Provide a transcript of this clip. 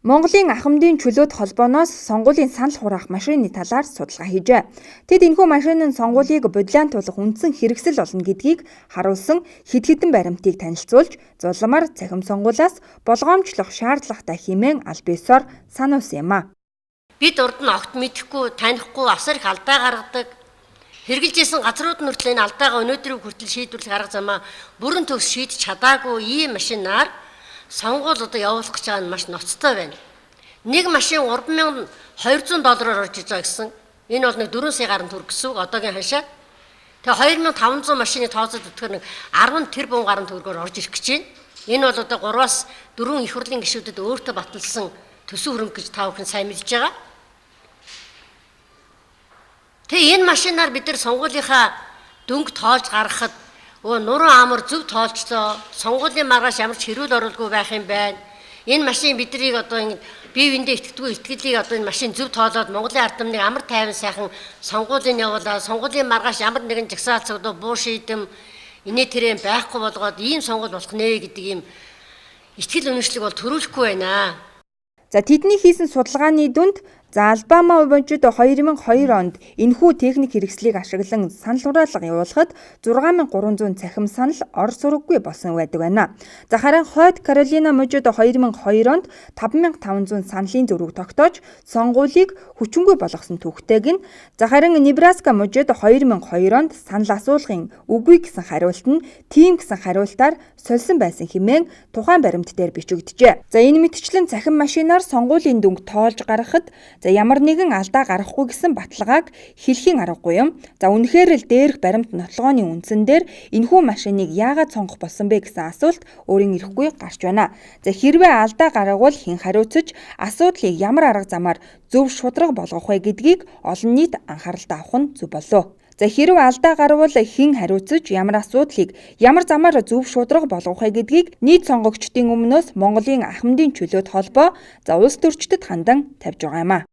Монголын ахмадын чөлөөт холбооноос сонгуулийн санал хураах машины талаар судалгаа хийжээ. Тэд энэхүү машин нь сонгуулийг бодлоон тулах үндсэн хэрэгсэл болно гэдгийг харуулсан хэд хэдэн баримтыг танилцуулж, зулмаар цахим сонгуулиас болгоомжлох шаардлагатай хэмээн аль биесээр сануулсан юм а. Бид урд нь огт мэдэхгүй, танихгүй асар их алдаа гаргадаг. Хэрглэжсэн газрууд нь хүртэл энэ алдаагаа өнөөдрийг хүртэл шийдвэрлэх арга замаа бүрэн төгс шийдэж чадаагүй ийм машинаар сонгуул одоо явуулах гэж байгаа нь маш ноцтой байна. Нэг машин $3,200 орж иж байгаа гэсэн. Энэ бол нэг 4 сая гаруй төгрөг гэсэн үг одоогийн ханшаа. Тэгээ 2,500 машины тооцоод өгөхөр нэг 10 тэрбум гаруй төгрөгөөр орж ирэх гэж байна. Энэ бол одоо 3-аас 4 их хурлын гишүүдэд өөртөө баталсан төсөв хөрөнгө гэж та бүхэн сайн мэдж байгаа. Тэгээ энэ машинаар бид нар сонгуулийнхаа дөнгө тоолж гаргахад нуруу амар зөв тоолчлоо. Сонгуулийн маргааш ямар ч хэрүүл оруулгүй байх юм байна. Энэ машин биднийг одоо бие биендээ итгэдэггүй итгэлийг одоо энэ машин зөв тоолоод Монголын ард түмнийг амар тайван сайхан сонгуулийн явуулаа. Сонгуулийн маргааш ямар нэгэн жагсаал цогдоо буу шийдэм инээ тэрэн байхгүй болгоод ийм сонгуул болох нэ гэдэг ийм итгэл үнэмшлэг бол төрүүлэхгүй байна. За тэдний хийсэн судалгааны дүнд Албама мужид 2002 онд энэхүү техник хэрэгслийг ашиглан санал хураалга явуулахад 6,300 цахим санал ор сураггүй болсон байдаг байна. За харин Хойд Каролина мужид 2002 онд 5,500 саналын зөрүүг тогтоож сонгуулийг хүчингүй болгосон түүхтэйг нь харин Небраска мужид 2002 онд санал асуулгын үгүй гэсэн хариулт нь тийм гэсэн хариултаар сольсон байсан хэмээн тухайн баримт дээр бичигджээ. За энэ мэтчлэн цахим машинаар сонгуулийн дүнг тоолж гаргахад ямар нэгэн алдаа гаргахгүй гэсэн баталгааг хэлхийн аргагүй юм. За үнэхээр л дээрх баримт нотлогооны үндсэн дээр энэхүү машиныг яагаад сонгох болсон бэ гэсэн асуулт өөрийн ирэхгүй гарч байна. За хэрвээ алдаа гаргавал хэн хариуцаж асуудлыг ямар арга замаар зөв шударга болгох вэ гэдгийг олон нийт анхааралд авах нь зөв болов. За хэрвээ алдаа гарвал хэн хариуцаж ямар асуудлыг ямар замаар зөв шударга болгох вэ гэдгийг нийт сонгогчдын өмнөөс Монголын ахмадын чөлөөт холбоо улс төрчдөд хандан тавьж байгаа юм а.